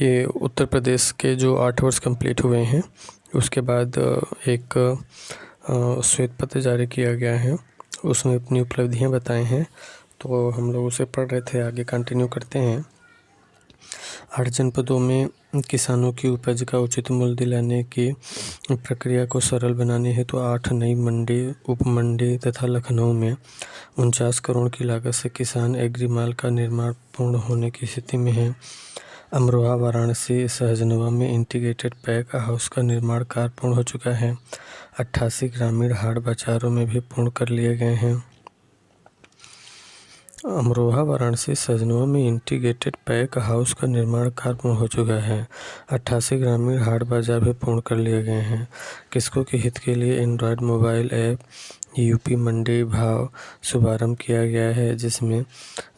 ये उत्तर प्रदेश के जो 8 वर्ष कंप्लीट हुए हैं उसके बाद एक श्वेत पत्र जारी किया गया है, उसमें अपनी उपलब्धियां बताए हैं, तो हम लोग उसे पढ़ रहे थे। आगे कंटिन्यू करते हैं। 8 जनपदों में किसानों की उपज का उचित मूल्य दिलाने की प्रक्रिया को सरल बनाने हेतु तो 8 नई मंडी, उप मंडी तथा लखनऊ में 49 करोड़ की लागत से किसान एग्री माल का निर्माण पूर्ण होने की स्थिति में है। अमरोहा, वाराणसी, सहजनवा में इंटीग्रेटेड पैक हाउस का निर्माण कार्य पूर्ण हो चुका है। 88 ग्रामीण हाट बाजारों में भी पूर्ण कर लिए गए हैं। अमरोहा, वाराणसी, सहजनवा में इंटीग्रेटेड पैक हाउस का निर्माण कार्य पूर्ण हो चुका है। 88 ग्रामीण हाट बाजार भी पूर्ण कर लिए गए हैं। किसानों के हित के लिए एंड्रॉयड मोबाइल ऐप यूपी मंडी भाव शुभारंभ किया गया है, जिसमें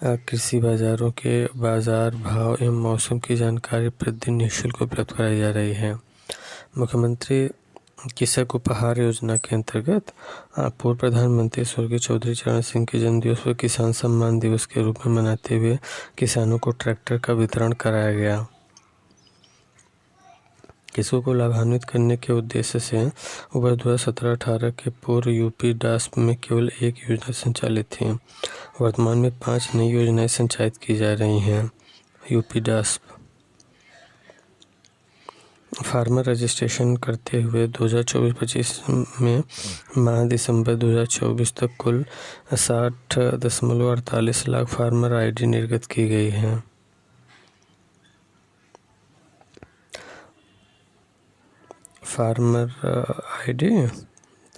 कृषि बाजारों के बाजार भाव एवं मौसम की जानकारी प्रतिदिन निःशुल्क उपलब्ध कराई जा रही है। मुख्यमंत्री कृषक उपहार योजना के अंतर्गत पूर्व प्रधानमंत्री स्वर्गीय चौधरी चरण सिंह के जन्मदिवस पर किसान सम्मान दिवस के रूप में मनाते हुए किसानों को ट्रैक्टर का वितरण कराया गया। किसानों को लाभान्वित करने के उद्देश्य से वर्ष 2017-18 के पूर्व यूपी डास्प में केवल एक योजना संचालित थी। वर्तमान में 5 नई योजनाएं संचालित की जा रही हैं। यूपी डास्प फार्मर रजिस्ट्रेशन करते हुए 2024-25 में माह दिसंबर 2024 तक कुल 60.48 लाख फार्मर आईडी निर्गत की गई है। Farmer ID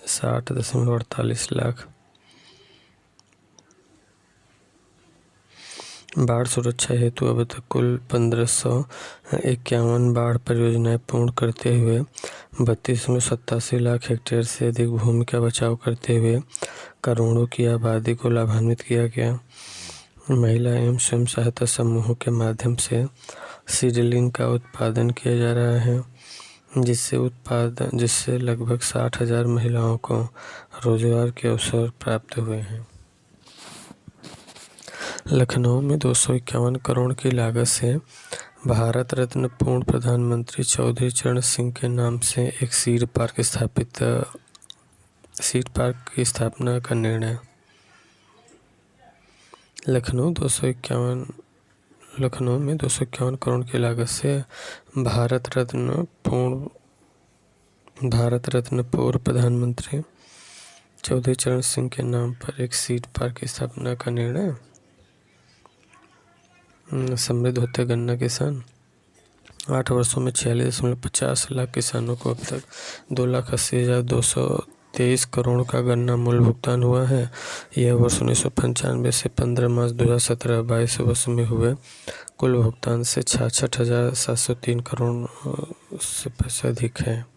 60.48 lakh. बाढ़ सुरक्षा हेतु अब तक कुल 1551 बाढ़ परियोजनाएं पूर्ण करते हुए 32.87 लाख हेक्टेयर से अधिक भूमि का बचाव करते हुए करोड़ों की आबादी को लाभान्वित किया गया। महिला एवं स्वयं सहायता समूहों के माध्यम से सीडलिंग का उत्पादन किया जा रहा है, जिससे लगभग 60,000 महिलाओं को रोजगार के अवसर प्राप्त हुए हैं। लखनऊ में 251 करोड़ की लागत से भारत रत्न पूर्व प्रधानमंत्री चौधरी चरण सिंह के नाम से एक सीड पार्क की स्थापना का निर्णय। लखनऊ में 251 करोड़ की लागत से भारत रत्न पूर्व प्रधानमंत्री चौधरी चरण सिंह के नाम पर एक सीड पार्क की स्थापना का निर्णय। समृद्ध होते गन्ना किसान। 8 वर्षों में 46.50 लाख किसानों को अब तक 2,80,223 करोड़ का गन्ना मूल्य भुगतान हुआ है। यह वर्ष 1995 से 15 मार्च 2017-22 वर्ष में हुए कुल भुगतान से 66,703 करोड़ से अधिक है।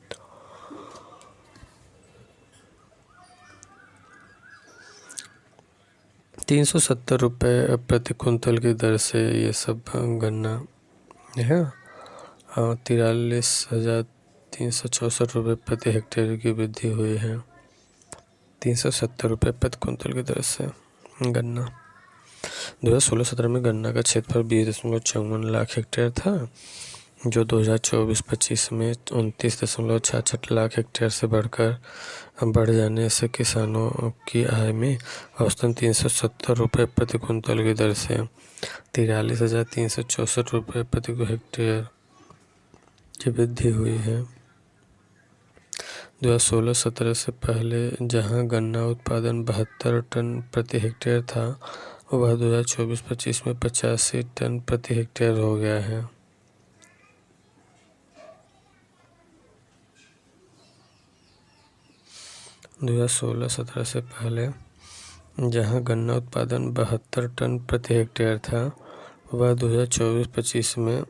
₹370 प्रति कुंतल की दर से ये सब गन्ना है। 43,364 प्रति हेक्टेयर की वृद्धि हुई है। ₹370 प्रति कुंतल की दर से गन्ना। 2016-17 में गन्ना का क्षेत्रफल 20.54 लाख हेक्टेयर था, जो 2024-25 में 29.66 लाख हेक्टेयर से बढ़ जाने से किसानों की आय में औसतन ₹370 प्रति कुंतल की दर से 43,364 प्रति हेक्टेयर की वृद्धि हुई है। 2016-17 से पहले जहां गन्ना उत्पादन 72 टन प्रति हेक्टेयर था, वह 2024-25 में 85 टन प्रति हेक्टेयर हो गया है। दो 2016-17 से पहले जहां गन्ना उत्पादन 72 टन प्रति हेक्टेयर था, वह 2024-25 में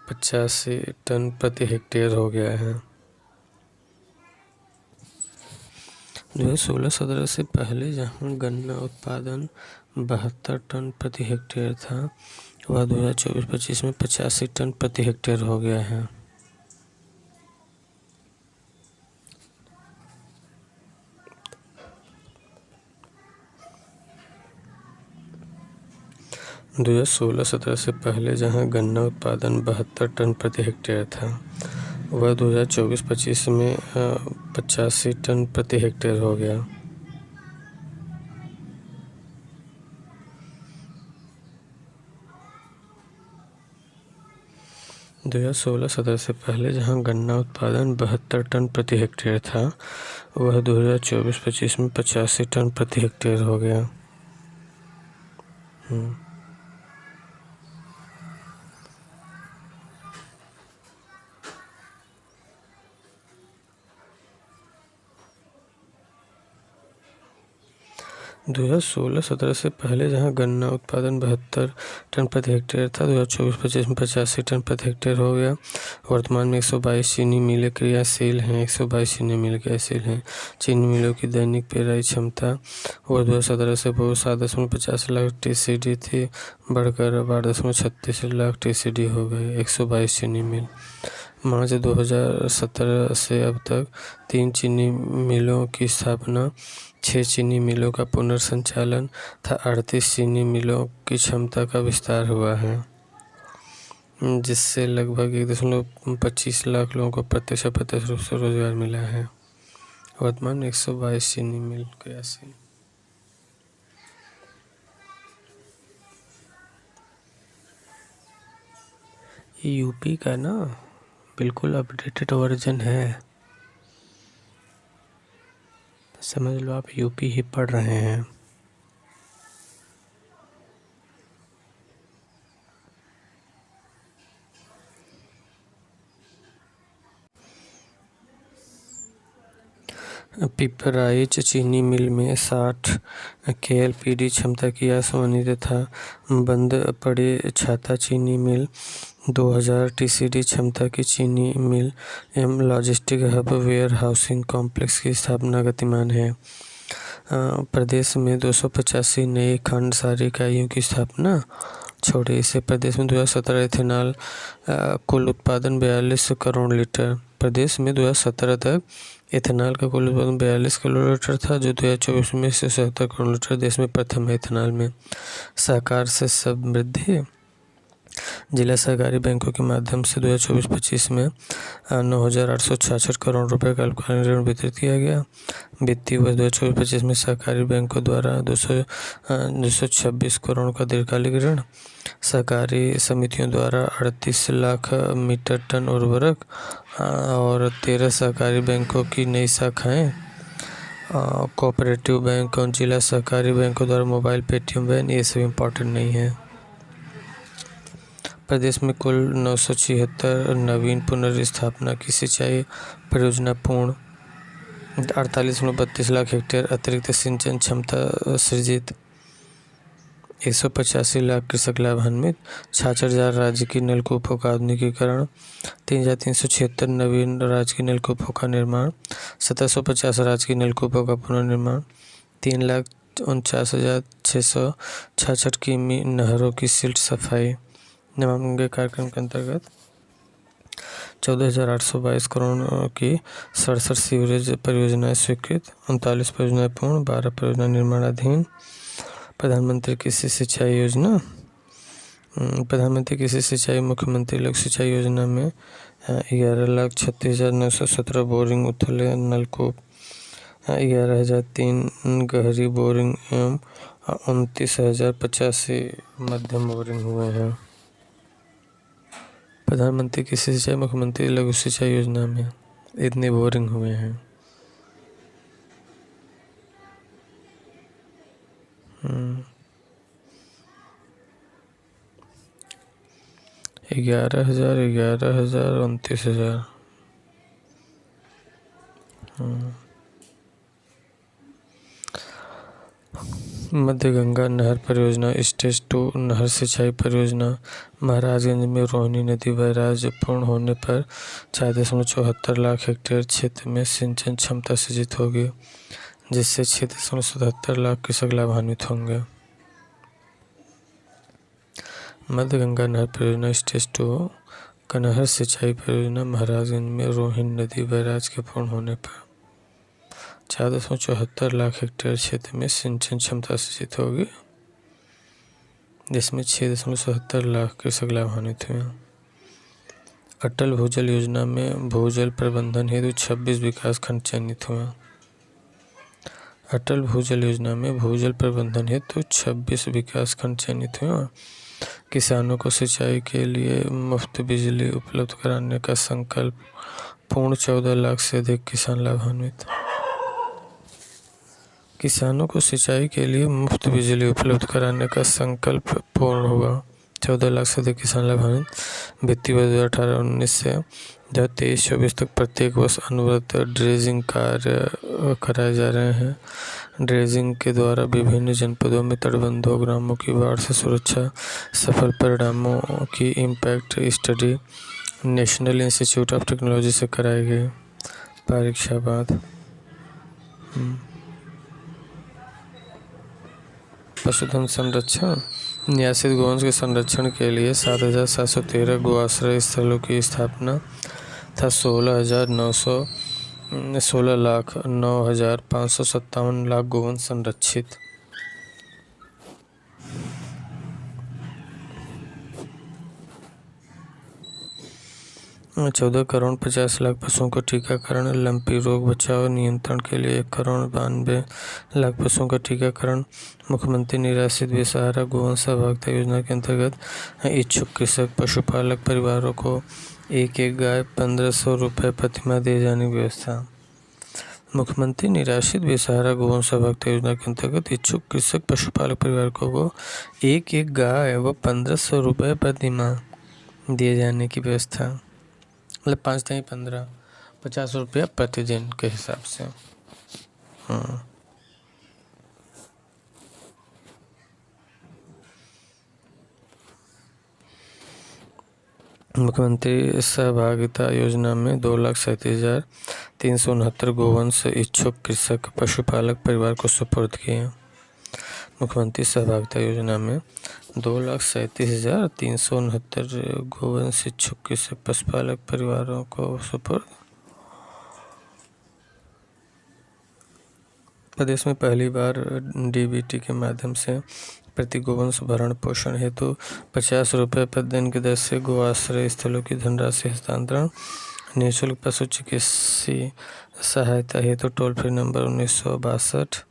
85 टन प्रति हेक्टेयर हो गया है। 2016-17 से पहले जहां गन्ना उत्पादन 72 टन प्रति हेक्टेयर था, वह 2024-25 में 85 टन प्रति हेक्टेयर हो गया है। 2016-17 से पहले जहां गन्ना उत्पादन 72 टन प्रति हेक्टेयर था, वह 2024-25 में 85 टन प्रति हेक्टेयर हो गया। दो 2016-17 से पहले जहां गन्ना उत्पादन 72 टन प्रति हेक्टेयर था, वह 2024-25 में 85 टन प्रति हेक्टेयर हो गया। 2016-17 से पहले जहां गन्ना उत्पादन 72 टन प्रति हेक्टेयर था, 2024-25 में 85 टन प्रति हेक्टेयर हो गया। वर्तमान में 122 चीनी मिलें क्रियाशील हैं। 122 चीनी मिल क्रियाशील हैं। चीनी मिलों की दैनिक पेराई क्षमता वर्ष 2017 से 7.50 लाख TCD थी, बढ़कर 8.36 लाख TCD हो गई। 122 चीनी मिल। मार्च 2017 से अब तक 3 चीनी मिलों की स्थापना, 6 चीनी मिलों का पुनर्संचालन तथा 38 चीनी मिलों की क्षमता का विस्तार हुआ है, जिससे लगभग 1.25 लाख लोगों को प्रत्यक्ष अप्रत्यक्ष रूप से रोजगार मिला है। वर्तमान में 122 चीनी मिल क्रियाशील। यूपी का ना बिल्कुल अपडेटेड वर्जन है, समझ लो आप यूपी ही पढ़ रहे हैं। पिपराइच चीनी मिल में 60 KLPD क्षमता की आसमानी तथा बंद पड़े छाता चीनी मिल, 2000 TCD क्षमता की चीनी मिल एवं logistic hub warehouse complex की स्थापना गतिमान है। प्रदेश में 285 नई खंड सारी इकाइयों की स्थापना। छोड़े इसे प्रदेश में 2017 इथेनॉल कुल उत्पादन 42 करोड़ लीटर। प्रदेश में 2017 तक इथेनॉल का कुल उत्पादन 42 करोड़ लीटर था, जो 2024 में 170 करोड़ लीटर देश में प्रथम है। इथेनॉल में सहकार से समृद्धि। जिला सहकारी बैंकों के माध्यम से 2024-25 में 9,866 करोड़ रुपए का अल्पकालीन ऋण वितरित किया गया। वित्तीय वर्ष 2024-25 में सहकारी बैंकों द्वारा 226 करोड़ का दीर्घकालिक ऋण। सहकारी समितियों द्वारा 38 लाख मीट्रिक टन उर्वरक और 13 सहकारी बैंकों की नई शाखाएं। कोऑपरेटिव बैंक और जिला सहकारी बैंकों द्वारा मोबाइल पेटीएम वैन, ये सब इम्पोर्टेंट नहीं है। प्रदेश में कुल 976 नवीन पुनर्स्थापना की सिंचाई परियोजना पूर्ण। 48.32 लाख हेक्टेयर अतिरिक्त सिंचन क्षमता सृजित। 185 लाख कृषक लाभान्वित। 66,000 राजकीय नलकूपों का आधुनिकीकरण। 3,376 नवीन राजकीय नलकूपों का निर्माण। 1,750 राजकीय नलकूपों का पुनर्निर्माण। 3,49,666 किमी नहरों की सिल्ट सफाई। निम्नलिखित कार्यक्रम के अंतर्गत 14,822 करोड़ की 67 सीवरेज परियोजनाएं स्वीकृत। 39 परियोजनाएं पूर्ण, 12 परियोजना निर्माणाधीन। प्रधानमंत्री कृषि सिंचाई योजना। प्रधानमंत्री कृषि सिंचाई मुख्यमंत्री लघु सिंचाई योजना में 11,36,917 बोरिंग उथले नलकूप, 11,003 गहरी बोरिंग एवं 29,085 मध्यम बोरिंग हुए हैं। प्रधानमंत्री कृषि सिंचाई मुख्यमंत्री लघु सिंचाई योजना में इतने बोरिंग हुए हैं। 11,000, 11,000, 29,000। मध्य गंगा नहर परियोजना स्टेज 2 नहर सिंचाई परियोजना। महाराजगंज में रोहिणी नदी बैराज पूर्ण होने पर 4.74 लाख हेक्टेयर क्षेत्र में सिंचन क्षमता सृजित होगी, जिससे 6.77 लाख कृषक लाभान्वित होंगे। मध्य गंगा नहर परियोजना स्टेज 2 का नहर सिंचाई परियोजना महाराजगंज में रोहिणी नदी बैराज के पूर्ण होने पर 4.74 लाख हेक्टेयर क्षेत्र में सिंचन क्षमता सृजित होगी, जिसमें 6.77 लाख कृषक लाभान्वित हुए। अटल भूजल योजना में भूजल प्रबंधन हेतु 26 विकास खंड चयनित हुए। अटल भूजल योजना में भूजल प्रबंधन हेतु 26 विकास खंड चयनित हुए। किसानों को सिंचाई के लिए मुफ्त बिजली उपलब्ध कराने का संकल्प पूर्ण 14 लाख से अधिक किसान लाभान्वित। किसानों को सिंचाई के लिए मुफ्त बिजली उपलब्ध कराने का संकल्प पूर्ण हुआ। 14 लाख से अधिक किसान लाभान्वित। वित्तीय वर्ष 2018-19 से 2023-24 तक प्रत्येक वर्ष अनवरत ड्रेजिंग कार्य कराए जा रहे हैं। ड्रेजिंग के द्वारा विभिन्न जनपदों में तटबंधों ग्रामों की बाढ़ से सुरक्षा। सफल परिणामों की impact study national institute of technology से कराई गई। परीक्षा बाद पशुधन संरक्षण। न्यासित गोवंश के संरक्षण के लिए 7,713 गोआश्रय स्थलों की स्थापना तथा 16,09,557 लाख गोवंश संरक्षित। चौदह करोड़ 50 लाख पशुओं को टीकाकरण। लंपी रोग बचाव नियंत्रण के लिए 1 करोड़ 92 लाख पशुओं का टीकाकरण। मुख्यमंत्री निराश्रित बेसहारा गोवंश सहभागिता योजना के अंतर्गत इच्छुक कृषक पशुपालक परिवारों को एक गाय 1,500 रुपये प्रतिमाह दिए जाने की व्यवस्था। मुख्यमंत्री निराश्रित बेसहारा गोवंश सहभागिता योजना के अंतर्गत इच्छुक कृषक पशुपालक परिवार को एक गाय व 1,500 रुपये प्रतिमाह दिए जाने की व्यवस्था। मतलब 5×15 50 रुपया प्रतिदिन के हिसाब से। मुख्यमंत्री सहभागिता योजना में 2,37,369 गोवंश इच्छुक कृषक पशुपालक परिवार को सुपुर्द किए। मुख्यमंत्री सहभागिता योजना में 2,37,369 गोवंश इच्छुक कृषक पशुपालक परिवारों को सुपुर्द। प्रदेश में पहली बार डीबीटी के माध्यम से प्रति गोवंश भरण पोषण हेतु 50 रुपये प्रतिदिन की दर से गो आश्रय स्थलों की धनराशि हस्तांतरण। निःशुल्क पशु चिकित्सीय सहायता हेतु टोल फ्री नंबर 1962।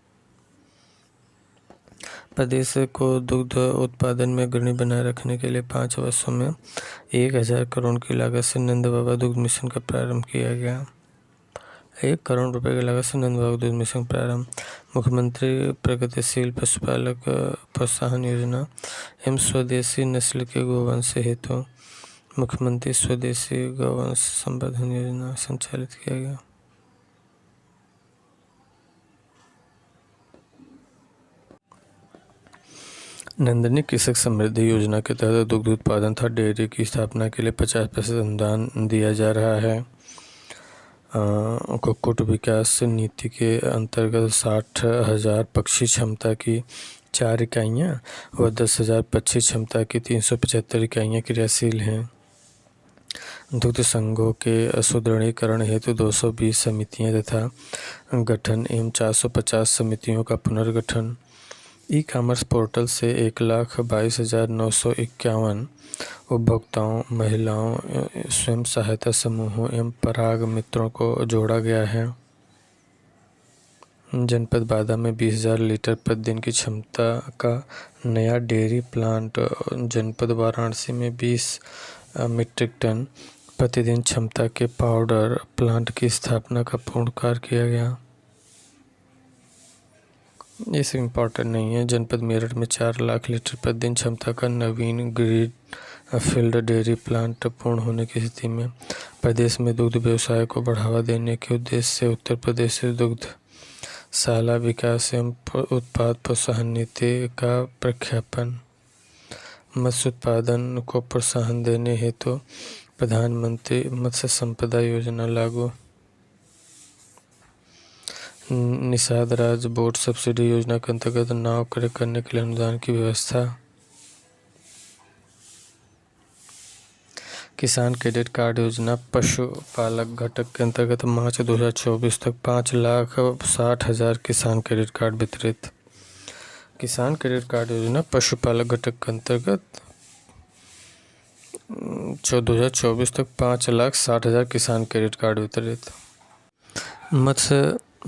प्रदेश को दुग्ध उत्पादन में अग्रणी बनाए रखने के लिए 5 वर्षों में 1,000 करोड़ की लागत से नंद बाबा दुग्ध मिशन का प्रारंभ किया गया। 1 करोड़ रुपए की लागत से नंद बाबा दुग्ध मिशन प्रारंभ। मुख्यमंत्री प्रगतिशील पशुपालक प्रोत्साहन योजना एवं स्वदेशी नस्ल के गोवंश हेतु मुख्यमंत्री स्वदेशी गौवंश संवर्धन योजना संचालित किया गया। नंदनी कृषक समृद्धि योजना के तहत दुग्ध उत्पादन तथा डेयरी की स्थापना के लिए 50% अनुदान दिया जा रहा है। कुक्कुट विकास नीति के अंतर्गत 60,000 पक्षी क्षमता की 4 इकाइयाँ व 10,000 पक्षी क्षमता की 375 इकाइयाँ क्रियाशील हैं। दुग्ध संघों के सुदृढ़ीकरण हेतु 220 समितियाँ तथा गठन एवं 450 समितियों का पुनर्गठन। ई कॉमर्स पोर्टल से 1,22,951 उपभोक्ताओं, महिलाओं, स्वयं सहायता समूहों एवं पराग मित्रों को जोड़ा गया है। जनपद बादा में 20,000 लीटर प्रतिदिन की क्षमता का नया डेयरी प्लांट। जनपद वाराणसी में 20 मीट्रिक टन प्रतिदिन क्षमता के पाउडर प्लांट की स्थापना का पूर्ण कार्य किया गया। ये सब इम्पोर्टेंट नहीं है। जनपद मेरठ में 4 लाख लीटर प्रतिदिन क्षमता का नवीन ग्रीन फील्ड डेयरी प्लांट पूर्ण होने की स्थिति में। प्रदेश में दुग्ध व्यवसाय को बढ़ावा देने के उद्देश्य से उत्तर प्रदेश दुग्ध शाला विकास एवं उत्पाद प्रोत्साहन नीति का प्रख्यापन। मत्स्य उत्पादन को प्रोत्साहन देने हेतु प्रधानमंत्री मत्स्य संपदा योजना लागू। निषाद राज्य बोट सब्सिडी योजना के अंतर्गत नाव क्रय करने के लिए अनुदान की व्यवस्था। किसान क्रेडिट कार्ड योजना पशुपालक घटक के अंतर्गत मार्च 2024 तक 5,60,000 किसान क्रेडिट कार्ड वितरित। किसान क्रेडिट कार्ड योजना पशुपालक घटक के अंतर्गत 2024 तक 5,60,000 किसान क्रेडिट कार्ड वितरित।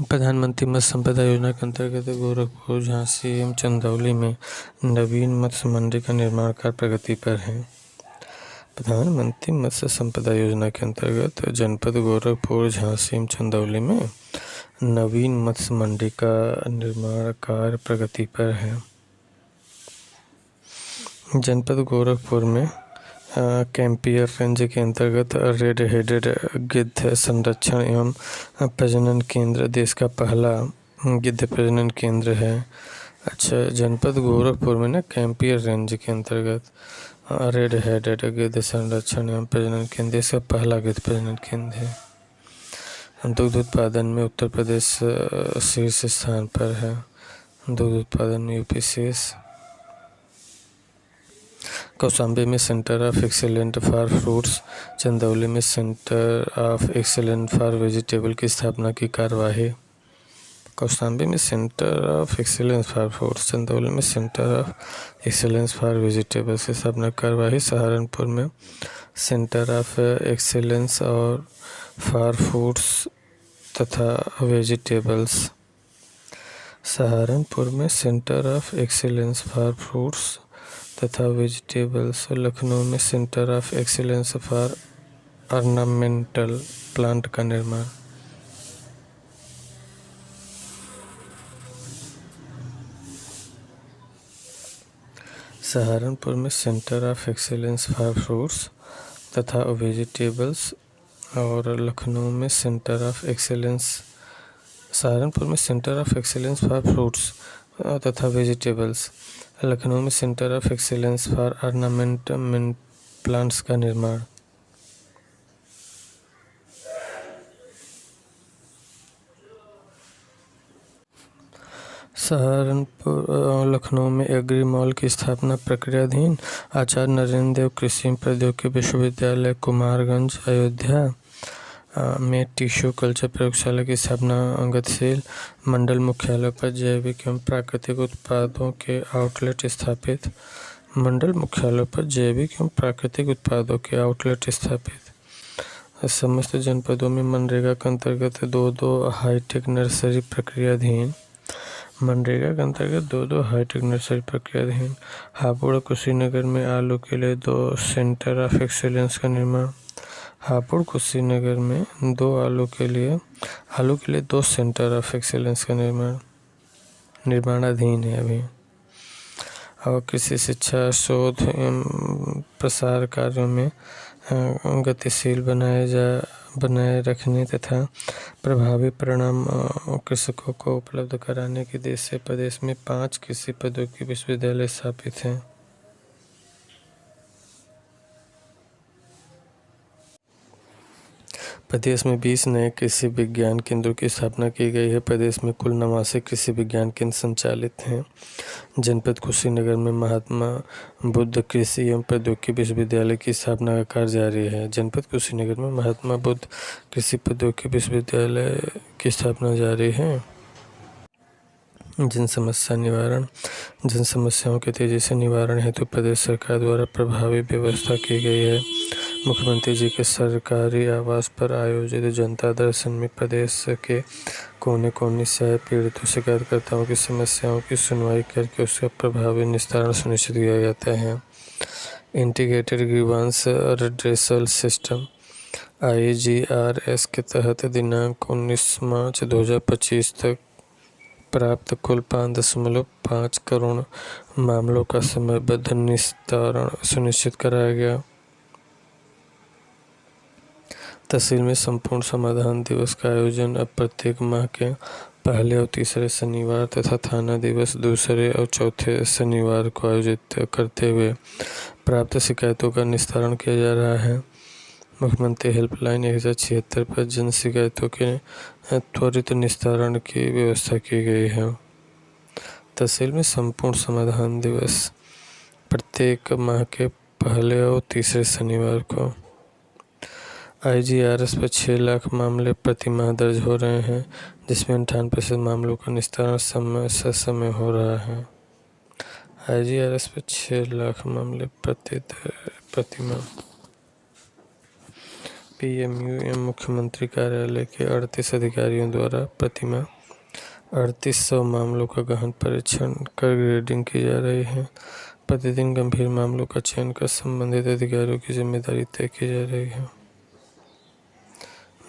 प्रधानमंत्री मत्स्य संपदा योजना के अंतर्गत गोरखपुर, झांसी एवं चंदौली में नवीन मत्स्य मंडी का निर्माण कार्य प्रगति पर है। प्रधानमंत्री मत्स्य संपदा योजना के अंतर्गत जनपद गोरखपुर, झांसी एवं चंदौली में नवीन मत्स्य मंडी का निर्माण कार्य प्रगति पर है। जनपद गोरखपुर में कैंपियर रेंज के अंतर्गत रेड हेडेड गिद्ध संरक्षण एवं प्रजनन केंद्र देश का पहला गिद्ध प्रजनन केंद्र है। अच्छा, जनपद गोरखपुर में ना कैंपियर रेंज के अंतर्गत रेड हेडेड गिद्ध संरक्षण एवं प्रजनन केंद्र देश का पहला गिद्ध प्रजनन केंद्र है। दुग्ध उत्पादन में उत्तर प्रदेश शीर्ष स्थान पर है। दुग्ध उत्पादन में यूपी शीर्ष। कौशाम्बी में centre of excellent for fruits, Chandauli में centre of excellent for vegetable की स्थापना की कार्यवाही। कौशाम्बी में centre of excellence for fruits, Chandauli में centre of excellence for vegetables की स्थापना कार्यवाही। सहारनपुर में सेंटर ऑफ एक्सीलेंस और फॉर फ्रूट्स तथा वेजिटेबल्स। सहारनपुर में centre of excellence for fruits तथा वेजिटेबल्स। लखनऊ में centre of excellence for ornamental plant का निर्माण। सहारनपुर में centre of excellence for fruits तथा वेजिटेबल्स और लखनऊ में सेंटर ऑफ एक्सीलेंस। सहारनपुर में centre of excellence for fruits तथा वेजिटेबल्स, लखनऊ में centre of excellence for ornament plants का निर्माण। लखनऊ में एग्री मॉल की स्थापना प्रक्रियाधीन। आचार्य नरेंद्र देव कृषि प्रौद्योगिकी विश्वविद्यालय कुमारगंज अयोध्या में टिश्यू कल्चर प्रयोगशाला की स्थापना गतिशील। मंडल मुख्यालय पर जैविक एवं प्राकृतिक उत्पादों के आउटलेट स्थापित। मंडल मुख्यालय पर जैविक एवं प्राकृतिक उत्पादों के आउटलेट स्थापित। समस्त जनपदों में मनरेगा के अंतर्गत 2 हाईटेक नर्सरी प्रक्रियाधीन। मनरेगा के अंतर्गत 2 हाईटेक नर्सरी प्रक्रियाधीन। हापुड़ कुशीनगर में आलू के लिए 2 सेंटर ऑफ एक्सीलेंस का निर्माण। हापुड़ कुशीनगर में आलू के लिए 2 सेंटर ऑफ एक्सीलेंस का निर्माणाधीन है अभी। और कृषि शिक्षा, शोध एवं प्रसार कार्यों में गतिशील बनाए रखने तथा प्रभावी परिणाम कृषकों को उपलब्ध कराने के उद्देश्य से प्रदेश में 5 कृषि प्रौद्योगिकी विश्वविद्यालय स्थापित हैं। प्रदेश में 20 नए कृषि विज्ञान केंद्रों की स्थापना की गई है। प्रदेश में कुल 89 कृषि विज्ञान केंद्र संचालित हैं। जनपद कुशीनगर में महात्मा बुद्ध कृषि एवं प्रौद्योगिकी विश्वविद्यालय की स्थापना का कार्य जारी है। जनपद कुशीनगर में महात्मा बुद्ध कृषि प्रौद्योगिकी विश्वविद्यालय की स्थापना जारी है। जन समस्याओं के तेजी से निवारण हेतु प्रदेश सरकार द्वारा प्रभावी व्यवस्था की गई है। मुख्यमंत्री जी के सरकारी आवास पर आयोजित जनता दर्शन में प्रदेश के कोने कोने से आए पीड़ितों शिकायतकर्ताओं की समस्याओं की सुनवाई करके उसका प्रभावी निस्तारण सुनिश्चित किया जाता है। Integrated grievance redressal system IGRS के तहत दिनांक 19 मार्च 2025 तक प्राप्त कुल 5.5 करोड़ मामलों का समयबद्ध निस्तारण सुनिश्चित कराया गया। तहसील में संपूर्ण समाधान दिवस का आयोजन अब प्रत्येक माह के पहले और तीसरे शनिवार तथा थाना दिवस दूसरे और चौथे शनिवार को आयोजित करते हुए प्राप्त शिकायतों का निस्तारण किया जा रहा है। मुख्यमंत्री हेल्पलाइन 1076 पर जन शिकायतों के त्वरित निस्तारण की व्यवस्था की गई है। तहसील में संपूर्ण समाधान दिवस प्रत्येक माह के पहले और तीसरे शनिवार को। IGRS पर 6 लाख मामले प्रति माह दर्ज हो रहे हैं, जिसमें 98% मामलों का निस्तारण समय से समय हो रहा है। IGRS पे 6 लाख मामले प्रति माह। PMUM मुख्यमंत्री कार्यालय के 38 अधिकारियों द्वारा प्रतिमाह 3800 मामलों का गहन परीक्षण कर ग्रेडिंग की जा रही है। प्रतिदिन गंभीर मामलों का चयन कर संबंधित अधिकारियों की जिम्मेदारी तय की जा रही है।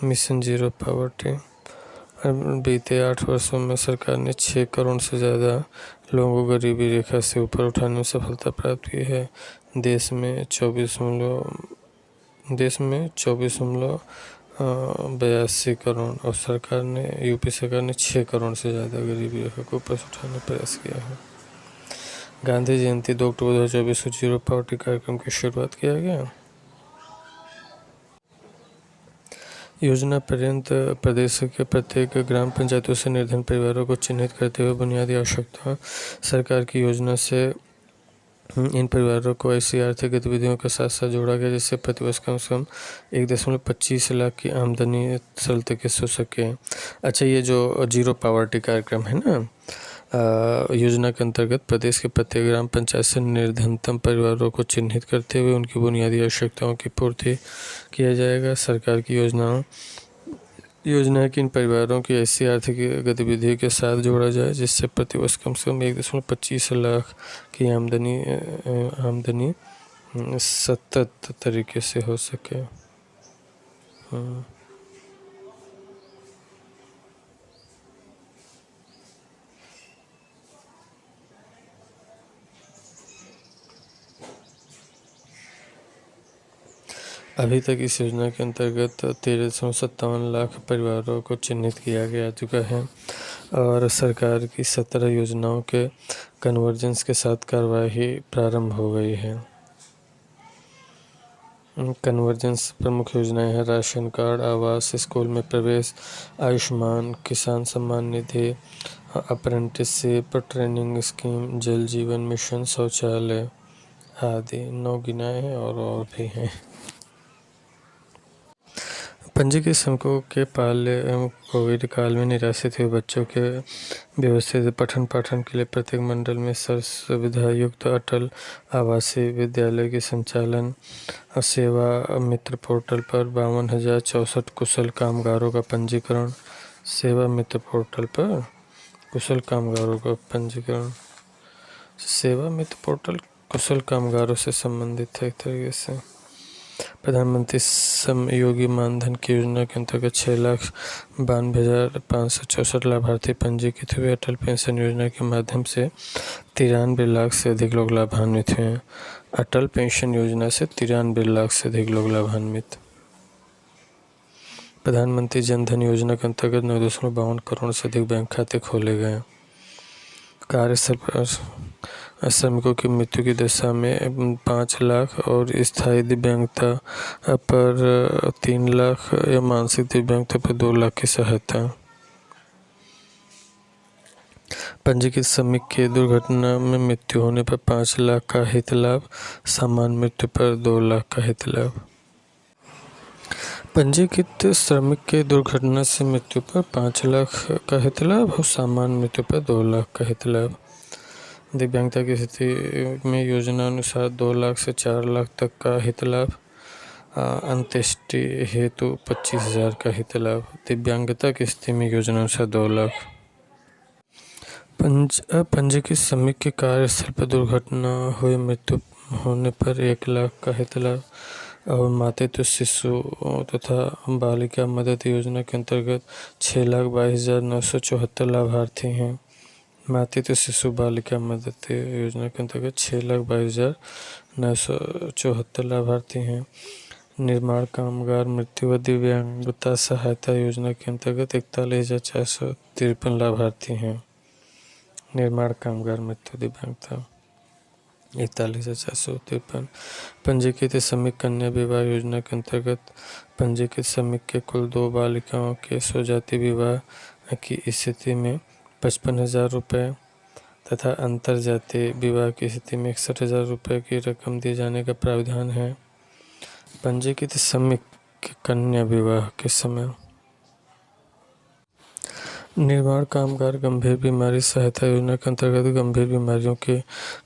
Mission zero poverty. बीते 8 वर्षों में सरकार ने 6 करोड़ से ज़्यादा लोगों को गरीबी रेखा से ऊपर उठाने में सफलता प्राप्त की है। देश में 24.82 करोड़ और यूपी सरकार ने 6 करोड़ से ज़्यादा गरीबी रेखा को ऊपर उठाने का प्रयास किया है। गांधी जयंती 2 अक्टूबर 2024 को जीरो पॉवर्टी कार्यक्रम की शुरुआत किया गया। योजना पर्यंत प्रदेश के प्रत्येक ग्राम पंचायतों से निर्धन परिवारों को चिन्हित करते हुए बुनियादी आवश्यकता सरकार की योजना से इन परिवारों को ऐसी आर्थिक गतिविधियों के साथ साथ जोड़ा गया जिससे प्रतिवर्ष कम से कम 1.25 लाख की आमदनी साल तक हो सके। अच्छा, ये जो जीरो पॉवर्टी कार्यक्रम है ना, योजना के अंतर्गत प्रदेश के प्रत्येक ग्राम पंचायत से निर्धनतम परिवारों को चिन्हित करते हुए उनकी बुनियादी आवश्यकताओं की पूर्ति किया जाएगा। सरकार की योजना है कि इन परिवारों की ऐसी आर्थिक गतिविधि के साथ जोड़ा जाए जिससे प्रतिवर्ष कम से कम 1.25 लाख की आमदनी सतत तरीके से हो सके। अभी तक इस योजना के अंतर्गत 1357 लाख परिवारों को चिन्हित किया गया चुका है और सरकार की 17 योजनाओं के कन्वर्जेंस के साथ कार्यवाही प्रारंभ हो गई है। कन्वर्जेंस प्रमुख योजनाएं हैं राशन कार्ड, आवास, स्कूल में प्रवेश, आयुष्मान, किसान Samman Nidhi, apprenticeship training scheme, जल जीवन मिशन, शौचालय आदि 9 गिनाए हैं और भी हैं। पंजीकृत श्रमिकों के पाले एवं कोविड काल में निराश्रित हुए बच्चों के व्यवस्थित पठन पाठन के लिए प्रत्येक मंडल में सर्व सुविधा युक्त अटल आवासीय विद्यालय के संचालन और सेवा मित्र पोर्टल पर 52,064 कुशल कामगारों का पंजीकरण। सेवा मित्र पोर्टल पर कुशल कामगारों का पंजीकरण। सेवा मित्र पोर्टल कुशल कामगारों से संबंधित है एक तरीके से। प्रधानमंत्री श्रमयोगी मानधन की योजना के अंतर्गत 6,92,564 लाभार्थी पंजीकृत हुए। अटल पेंशन योजना के माध्यम से 93 लाख से अधिक लोग लाभान्वित हुए हैं। अटल पेंशन योजना से 93 लाख से अधिक लोग लाभान्वित। प्रधानमंत्री जन धन योजना के अंतर्गत 9.52 करोड़ से अधिक बैंक खाते खोले गए। कार्यस्थल पर श्रमिकों की मृत्यु की दशा में 5 लाख और स्थायी दिव्यांगता पर 3 लाख या मानसिक दिव्यांगता पर 2 लाख की सहायता। पंजीकृत श्रमिक के दुर्घटना में मृत्यु होने पर 5 लाख का हित लाभ, सामान्य मृत्यु पर 2 लाख का हित लाभ। पंजीकृत श्रमिक के दुर्घटना से मृत्यु पर 5 लाख का हित लाभ और सामान्य मृत्यु पर 2 लाख का हित लाभ। दिव्यांगता की स्थिति में योजना अनुसार 2 लाख से 4 लाख तक का हित लाभ, अंत्येष्टि हेतु 25,000 का हित लाभ। दिव्यांगता की स्थिति में योजना अनुसार 2 लाख। पंजीकृत श्रमिक के कार्यस्थल पर दुर्घटना हुई मृत्यु होने पर 1 लाख का हित लाभ और मातृत्व शिशु तथा बालिका मदद योजना के अंतर्गत 6,22,974 लाभार्थी हैं। मातृत्व शिशु बालिका मदद योजना के अंतर्गत 6,22,974 लाभार्थी हैं। निर्माण कामगार मृत्यु व दिव्यांगता सहायता योजना के अंतर्गत 41,453 लाभार्थी हैं। निर्माण कामगार मृत्यु दिव्यांगता 41,453। पंजीकृत श्रमिक कन्या विवाह योजना के अंतर्गत पंजीकृत श्रमिक के कुल 2 बालिकाओं के स्वजाति विवाह की स्थिति में 55,000 रुपये तथा अंतर जातीय विवाह की स्थिति में 61,000 रुपये की रकम दिए जाने का प्रावधान है। पंजीकृत श्रमिक के कन्या विवाह के समय निर्माण कामगार गंभीर बीमारी सहायता योजना के अंतर्गत गंभीर बीमारियों के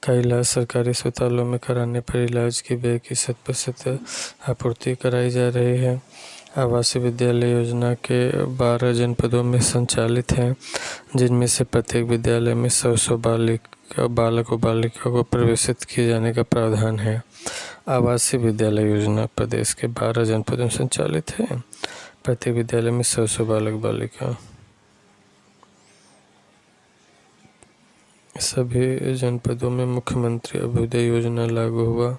का इलाज सरकारी अस्पतालों में कराने पर इलाज की व्यय की 100% आपूर्ति कराई जा रही है। आवासीय विद्यालय योजना के 12 जनपदों में संचालित है, जिनमें से प्रत्येक विद्यालय में 100 बालक और बालिका को प्रवेशित किए जाने का प्रावधान है। आवासीय विद्यालय योजना प्रदेश के 12 जनपदों में संचालित है, प्रत्येक विद्यालय में 100 बालक बालिका। सभी जनपदों में मुख्यमंत्री अभ्युदय योजना लागू हुआ।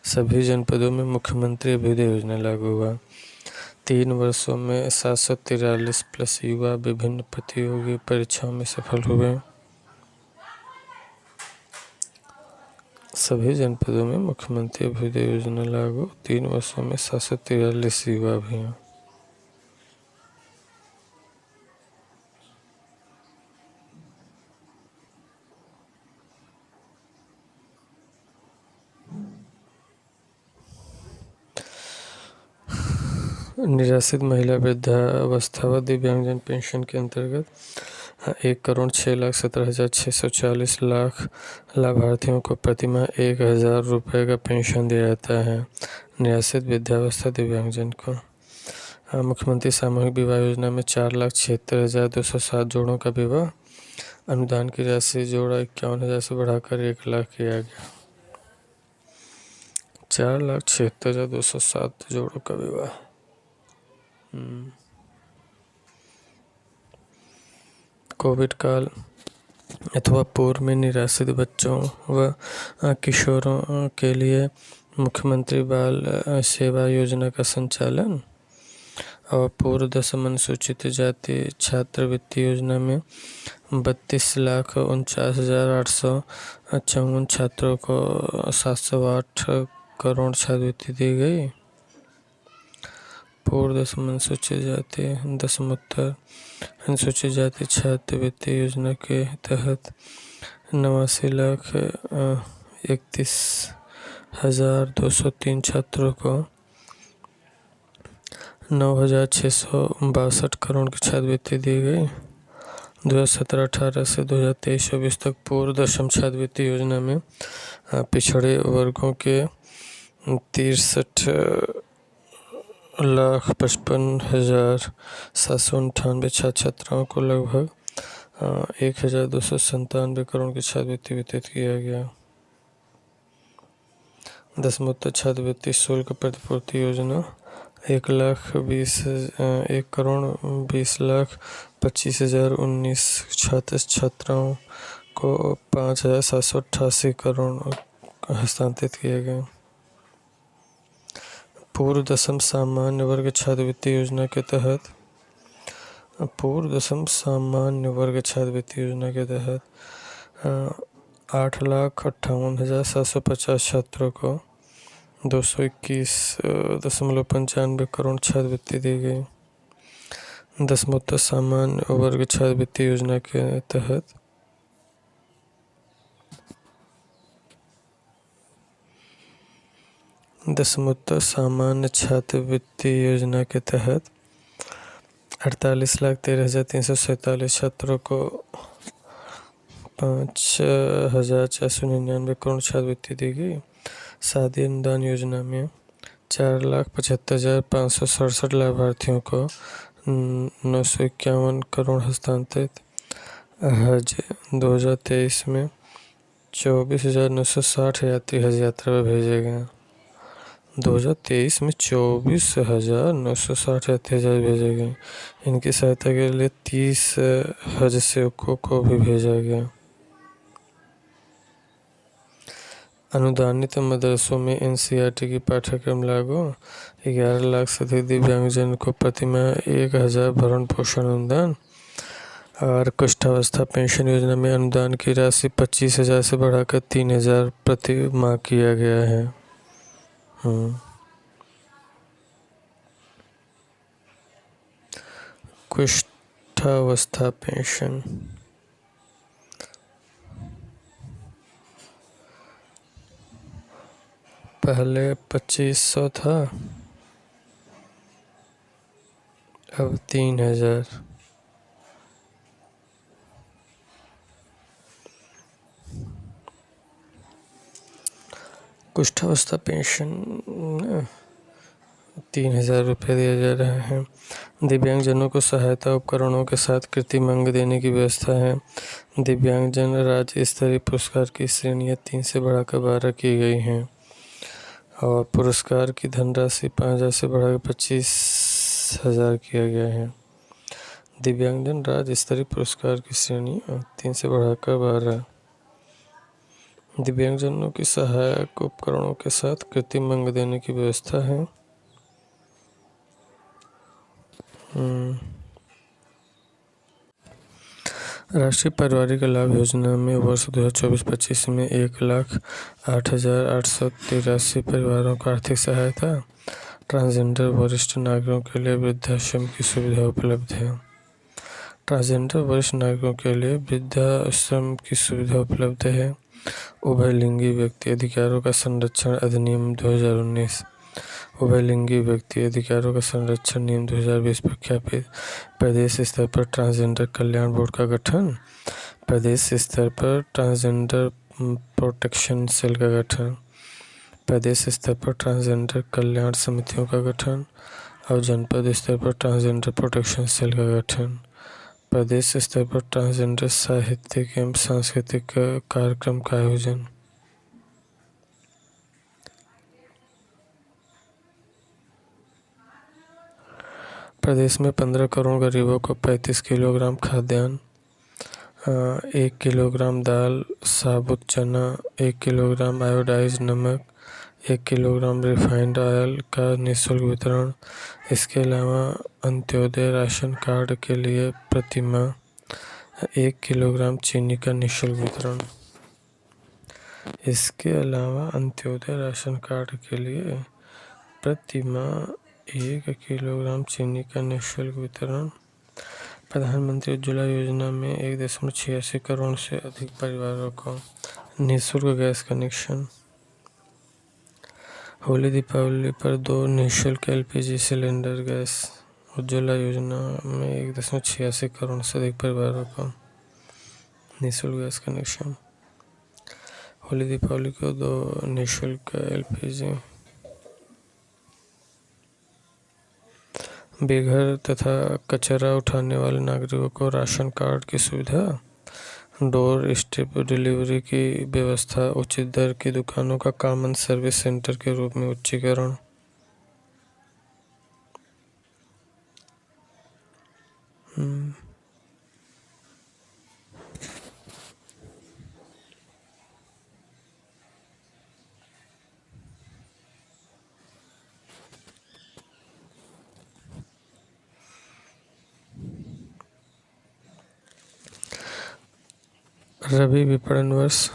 सभी जनपदों में मुख्यमंत्री अभ्युदय योजना लागू हुआ। 3 वर्षों में 743+ युवा विभिन्न प्रतियोगी परीक्षाओं में सफल हुए। सभी जनपदों में मुख्यमंत्री अभ्युदय योजना लागू, 3 वर्षों में 743 युवा भी हैं। निराश्रित महिला वृद्धावस्था व दिव्यांगजन पेंशन के अंतर्गत 1,06,17,640 लाभार्थियों को प्रतिमाह 1,000 रुपये का पेंशन दिया जाता है। निराश्रित वृद्धावस्था दिव्यांगजन को मुख्यमंत्री सामूहिक विवाह योजना में 4,76,207 जोड़ों का विवाह अनुदान की राशि जोड़ा 51,000 से बढ़ाकर 1 लाख किया गया। 4,76,207 जोड़ों का विवाह। कोविड काल अथवा पूर्व में निराश्रित बच्चों व किशोरों के लिए मुख्यमंत्री बाल सेवा योजना का संचालन और पूर्व 10 अनुसूचित जाति छात्रवृत्ति योजना में 32,49,854 छात्रों को 708 करोड़ छात्रवृत्ति दी गई। पूर्व 10 अनुसूचित जाति छात्रवृत्ति योजना के तहत 89,31,203 छात्रों को 9,662 करोड़ की छात्रवृत्ति दी गई। 2017-18 से 2023-24 तक पूर्व 10 छात्रवृत्ति योजना में पिछड़े वर्गों के 63,55,798 छात्राओं को लगभग 1,297 करोड़ की छात्रवृत्ति वितरित किया गया। 10 छात्रवृत्ति शुल्क प्रतिपूर्ति योजना 1,20,25,19 छात्र छात्राओं को 5,788 करोड़ हस्तांतरित किए गए। पूर्व 10 सामान्य वर्ग छात्रवृत्ति योजना के तहत 8,58,750 छात्रों को 221.95 करोड़ छात्रवृत्ति दी गई। 10 सामान्य वर्ग छात्रवृत्ति योजना के तहत 10 सामान्य छात्रवृत्ति योजना के तहत 48,13,347 छात्रों को 5,499 करोड़ छात्रवृत्ति दी गई। शादी अनुदान योजना में 4,75,567 लाभार्थियों को 951 करोड़ हस्तांतरित। हज 2023 में 24,960 यात्री हज यात्रा में भेजे गए। 2023 में 24,960 यात्री हज भेजे गए। इनकी सहायता के लिए 30 हज सेवकों को भी भेजा गया। अनुदानित मदरसों में NCERT की पाठ्यक्रम लागू। 11 लाख से अधिक दिव्यांगजन को प्रतिमाह 1,000 भरण पोषण अनुदान। और कुष्ठावस्था पेंशन योजना में अनुदान की राशि 25,000 से बढ़ाकर 3,000 प्रति माह किया गया है। कुष्ठावस्था पेंशन पहले 2,500 था, अब 3,000। कुष्ठावस्था पेंशन 3,000 रुपये दिया जा रहा है। दिव्यांगजनों को सहायता उपकरणों के साथ कृत्रिम अंग देने की व्यवस्था है। दिव्यांगजन राज्य स्तरीय पुरस्कार की श्रेणियां 3 से बढ़ाकर 12 की गई हैं और पुरस्कार की धनराशि 5,000 से बढ़ाकर 25,000 किया गया है। दिव्यांगजन राज्य स्तरीय पुरस्कार की श्रेणी 3 से बढ़ाकर 12। दिव्यांगजनों की सहायक उपकरणों के साथ कृत्रिम अंग देने की व्यवस्था है। राष्ट्रीय पारिवारिक लाभ योजना में वर्ष 2024-25 में 1,08,883 परिवारों को आर्थिक सहायता। ट्रांसजेंडर वरिष्ठ नागरिकों के लिए वृद्धाश्रम की सुविधा उपलब्ध है। ट्रांसजेंडर वरिष्ठ नागरिकों के लिए वृद्धाश्रम की सुविधा उपलब्ध है। उभयलिंगी व्यक्ति अधिकारों का संरक्षण अधिनियम 2019। उभयलिंगी व्यक्ति अधिकारों का संरक्षण नियम 2020 प्रख्यापित। प्रदेश स्तर पर ट्रांसजेंडर कल्याण बोर्ड का गठन। प्रदेश स्तर पर ट्रांसजेंडर प्रोटेक्शन सेल का गठन। प्रदेश स्तर पर ट्रांसजेंडर कल्याण समितियों का गठन और जनपद स्तर पर ट्रांसजेंडर प्रोटेक्शन सेल का गठन। प्रदेश स्तर पर ट्रांसजेंडर साहित्यिक एवं सांस्कृतिक कार्यक्रम का आयोजन। प्रदेश में 15 करोड़ गरीबों को 35 किलोग्राम खाद्यान्न, 1 किलोग्राम दाल, साबुत चना, 1 किलोग्राम आयोडाइज नमक, 1 किलोग्राम रिफाइंड ऑयल का निःशुल्क वितरण। इसके अलावा अंत्योदय राशन कार्ड के लिए प्रति माह 1 किलोग्राम चीनी का निःशुल्क वितरण। इसके अलावा अंत्योदय राशन कार्ड के लिए प्रति माह 1 किलोग्राम चीनी का निःशुल्क वितरण। प्रधानमंत्री उज्ज्वला योजना में 1.86 करोड़ से अधिक परिवारों को निःशुल्क गैस कनेक्शन। होली दीपावली पर 2 निःशुल्क LPG सिलेंडर गैस। उज्ज्वला योजना में 1.86 करोड़ से अधिक परिवारों को निःशुल्क गैस कनेक्शन। होली दीपावली को 2 निःशुल्क LPG। बेघर तथा कचरा उठाने वाले नागरिकों को राशन कार्ड की सुविधा। डोर स्टेप डिलीवरी की व्यवस्था। उचित दर की दुकानों का कॉमन सर्विस सेंटर के रूप में उच्चीकरण। रबी विपणन वर्ष